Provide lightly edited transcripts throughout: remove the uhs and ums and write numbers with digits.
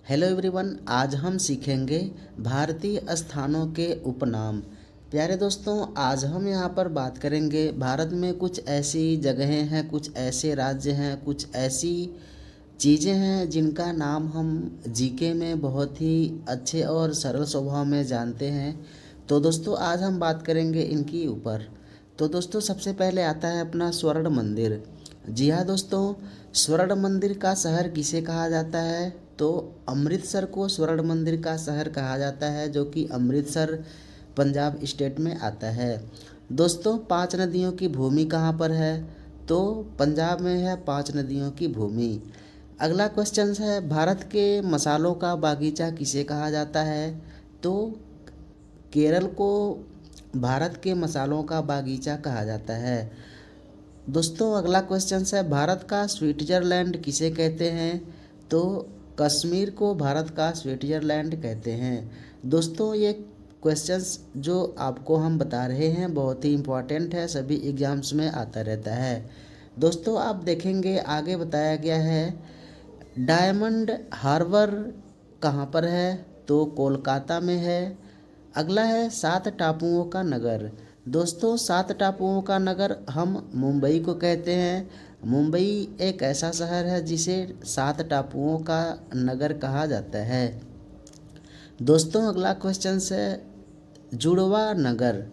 Hello everyone, आज हम सीखेंगे भारतीय स्थानों के उपनाम। प्यारे दोस्तों, आज हम यहाँ पर बात करेंगे भारत में कुछ ऐसी जगहें हैं, कुछ ऐसे राज्य हैं, कुछ ऐसी चीज़ें हैं जिनका नाम हम जीके में बहुत ही अच्छे और सरल स्वभाव में जानते हैं। तो दोस्तों, आज हम बात करेंगे इनकी ऊपर। तो दोस्तों, सबसे पहले आता है अपना स्वर्ण मंदिर। जी हाँ दोस्तों, स्वर्ण मंदिर का शहर किसे कहा जाता है? तो अमृतसर को स्वर्ण मंदिर का शहर कहा जाता है, जो कि अमृतसर पंजाब स्टेट में आता है। दोस्तों, 5 नदियों की भूमि कहाँ पर है? तो पंजाब में है 5 नदियों की भूमि। अगला क्वेश्चन है, भारत के मसालों का बागीचा किसे कहा जाता है? तो केरल को भारत के मसालों का बागीचा कहा जाता है। दोस्तों, अगला क्वेश्चन है, भारत का स्विट्जरलैंड किसे कहते हैं? तो कश्मीर को भारत का स्विट्जरलैंड कहते हैं। दोस्तों, ये क्वेश्चंस जो आपको हम बता रहे हैं बहुत ही इम्पोर्टेंट है, सभी एग्जाम्स में आता रहता है। दोस्तों, आप देखेंगे आगे बताया गया है, डायमंड हार्बर कहाँ पर है? तो कोलकाता में है। अगला है 7 टापुओं का नगर। दोस्तों, 7 टापुओं का नगर हम मुंबई को कहते हैं। मुंबई एक ऐसा शहर है जिसे 7 टापुओं का नगर कहा जाता है। दोस्तों, अगला क्वेश्चन है, जुड़वा नगर।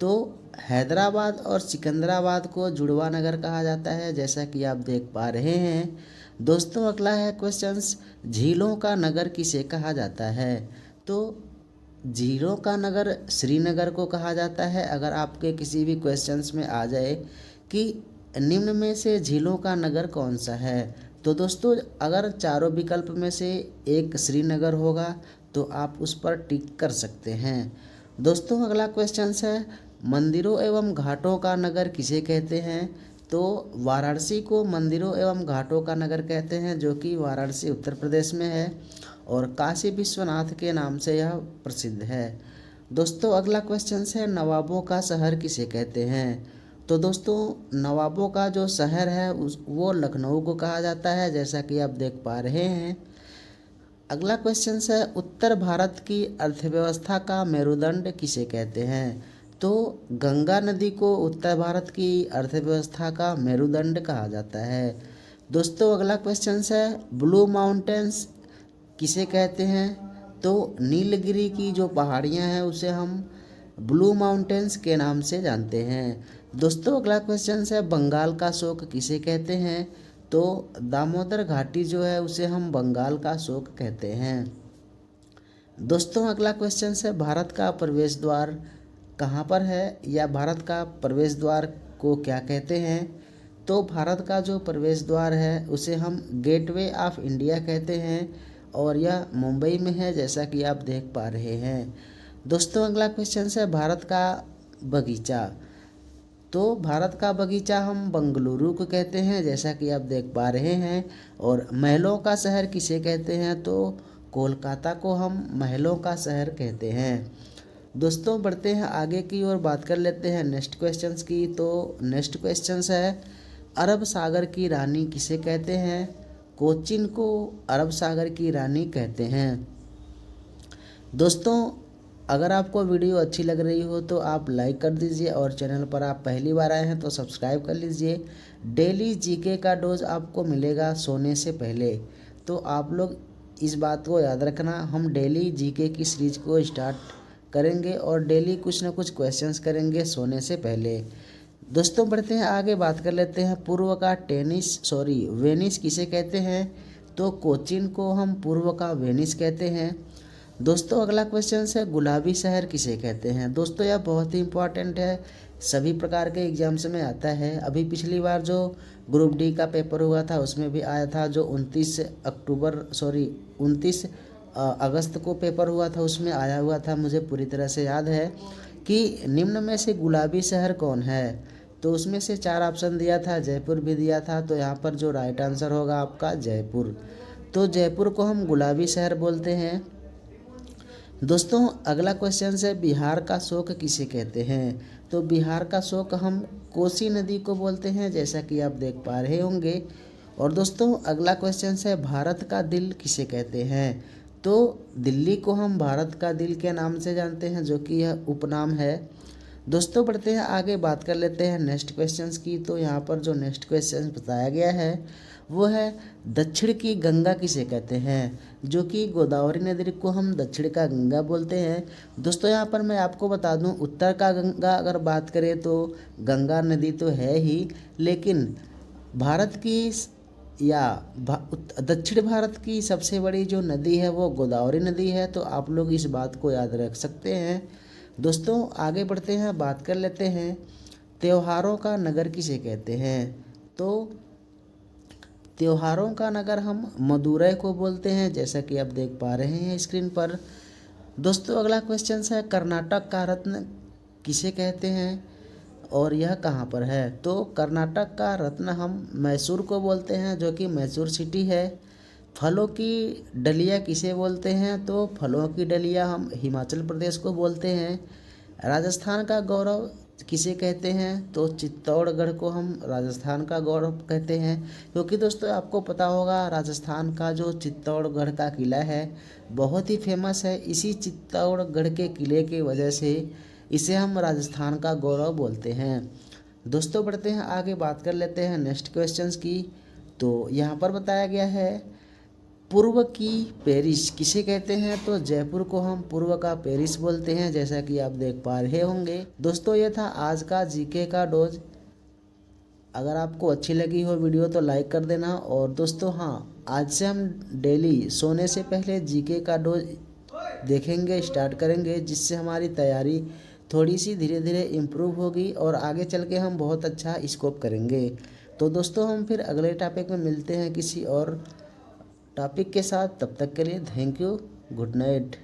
तो हैदराबाद और सिकंदराबाद को जुड़वा नगर कहा जाता है, जैसा कि आप देख पा रहे हैं। दोस्तों, अगला है क्वेश्चंस, झीलों का नगर किसे कहा जाता है? तो झीलों का नगर श्रीनगर को कहा जाता है। अगर आपके किसी भी क्वेश्चंस में आ जाए कि निम्न में से झीलों का नगर कौन सा है, तो दोस्तों अगर चारों विकल्प में से एक श्रीनगर होगा तो आप उस पर टिक कर सकते हैं। दोस्तों, अगला क्वेश्चन है, मंदिरों एवं घाटों का नगर किसे कहते हैं? तो वाराणसी को मंदिरों एवं घाटों का नगर कहते हैं, जो कि वाराणसी उत्तर प्रदेश में है और काशी विश्वनाथ के नाम से यह प्रसिद्ध है। दोस्तों, अगला क्वेश्चन है, नवाबों का शहर किसे कहते हैं? तो दोस्तों, नवाबों का जो शहर है वो लखनऊ को कहा जाता है, जैसा कि आप देख पा रहे हैं। अगला क्वेश्चन है, उत्तर भारत की अर्थव्यवस्था का मेरुदंड किसे कहते हैं? तो गंगा नदी को उत्तर भारत की अर्थव्यवस्था का मेरुदंड कहा जाता है। दोस्तों, अगला क्वेश्चन है, ब्लू माउंटेन्स किसे कहते हैं? तो नीलगिरी की जो पहाड़ियाँ हैं उसे हम ब्लू माउंटेन्स के नाम से जानते हैं। दोस्तों, अगला क्वेश्चन है, बंगाल का शोक किसे कहते हैं? तो दामोदर घाटी जो है उसे हम बंगाल का शोक कहते हैं। दोस्तों, अगला क्वेश्चन है, भारत का प्रवेश द्वार कहाँ पर है, या भारत का प्रवेश द्वार को क्या कहते हैं? तो भारत का जो प्रवेश द्वार है उसे हम गेटवे ऑफ इंडिया कहते हैं और यह मुंबई में है, जैसा कि आप देख पा रहे हैं। दोस्तों, अगला क्वेश्चन है, भारत का बगीचा। तो भारत का बगीचा हम बंगलुरु को कहते हैं, जैसा कि आप देख पा रहे हैं। और महलों का शहर किसे कहते हैं? तो कोलकाता को हम महलों का शहर कहते हैं। दोस्तों, बढ़ते हैं आगे की ओर, बात कर लेते हैं नेक्स्ट क्वेश्चंस की। तो नेक्स्ट क्वेश्चंस है, अरब सागर की रानी किसे कहते हैं? कोचीन को अरब सागर की रानी कहते हैं। दोस्तों, अगर आपको वीडियो अच्छी लग रही हो तो आप लाइक कर दीजिए और चैनल पर आप पहली बार आए हैं तो सब्सक्राइब कर लीजिए। डेली जीके का डोज आपको मिलेगा सोने से पहले, तो आप लोग इस बात को याद रखना। हम डेली जीके की सीरीज को स्टार्ट करेंगे और डेली कुछ ना कुछ क्वेश्चंस करेंगे सोने से पहले। दोस्तों, बढ़ते हैं आगे, बात कर लेते हैं पूर्व का वेनिस किसे कहते हैं? तो कोचीन को हम पूर्व का वेनिस कहते हैं। दोस्तों, अगला क्वेश्चन है, गुलाबी शहर किसे कहते हैं? दोस्तों, यह बहुत ही इंपॉर्टेंट है, सभी प्रकार के एग्जाम्स में आता है। अभी पिछली बार जो ग्रुप डी का पेपर हुआ था उसमें भी आया था, जो 29 अगस्त को पेपर हुआ था उसमें आया हुआ था, मुझे पूरी तरह से याद है कि निम्न में से गुलाबी शहर कौन है? तो उसमें से 4 ऑप्शन दिया था, जयपुर भी दिया था, तो यहाँ पर जो राइट आंसर होगा आपका जयपुर। तो जयपुर को हम गुलाबी शहर बोलते हैं। दोस्तों, अगला क्वेश्चन है, बिहार का शोक किसे कहते हैं? तो बिहार का शोक हम कोसी नदी को बोलते हैं, जैसा कि आप देख पा रहे होंगे। और दोस्तों अगला क्वेश्चन है, भारत का दिल किसे कहते हैं? तो दिल्ली को हम भारत का दिल के नाम से जानते हैं, जो कि यह उपनाम है। दोस्तों बढ़ते हैं आगे, बात कर लेते हैं नेक्स्ट क्वेश्चंस की। तो यहाँ पर जो नेक्स्ट क्वेश्चन बताया गया है वो है, दक्षिण की गंगा किसे कहते हैं? जो कि गोदावरी नदी को हम दक्षिण का गंगा बोलते हैं। दोस्तों यहाँ पर मैं आपको बता दूं, उत्तर का गंगा अगर बात करें तो गंगा नदी तो है ही, लेकिन भारत की या दक्षिण भारत की सबसे बड़ी जो नदी है वो गोदावरी नदी है। तो आप लोग इस बात को याद रख सकते हैं। दोस्तों आगे बढ़ते हैं, बात कर लेते हैं, त्योहारों का नगर किसे कहते हैं? तो त्योहारों का नगर हम मदुरै को बोलते हैं, जैसा कि आप देख पा रहे हैं स्क्रीन पर। दोस्तों अगला क्वेश्चन है, कर्नाटक का रत्न किसे कहते हैं और यह कहाँ पर है? तो कर्नाटक का रत्न हम मैसूर को बोलते हैं, जो कि मैसूर सिटी है। फलों की डलिया किसे बोलते हैं? तो फलों की डलिया हम हिमाचल प्रदेश को बोलते हैं। राजस्थान का गौरव किसे कहते हैं? तो चित्तौड़गढ़ को हम राजस्थान का गौरव कहते हैं, क्योंकि दोस्तों आपको पता होगा राजस्थान का जो चित्तौड़गढ़ का किला है बहुत ही फेमस है। इसी चित्तौड़गढ़ के किले की वजह से इसे हम राजस्थान का गौरव बोलते हैं। दोस्तों बढ़ते हैं आगे, बात कर लेते हैं नेक्स्ट क्वेश्चंस की। तो यहाँ पर बताया गया है, पूर्व की पेरिस किसे कहते हैं? तो जयपुर को हम पूर्व का पेरिस बोलते हैं, जैसा कि आप देख पा रहे होंगे। दोस्तों ये था आज का जीके का डोज। अगर आपको अच्छी लगी हो वीडियो तो लाइक कर देना। और दोस्तों हाँ, आज से हम डेली सोने से पहले जीके का डोज देखेंगे, स्टार्ट करेंगे, जिससे हमारी तैयारी थोड़ी सी धीरे धीरे इम्प्रूव होगी और आगे चल के हम बहुत अच्छा स्कोप करेंगे। तो दोस्तों हम फिर अगले टॉपिक में मिलते हैं किसी और टॉपिक के साथ। तब तक के लिए थैंक यू, गुड नाइट।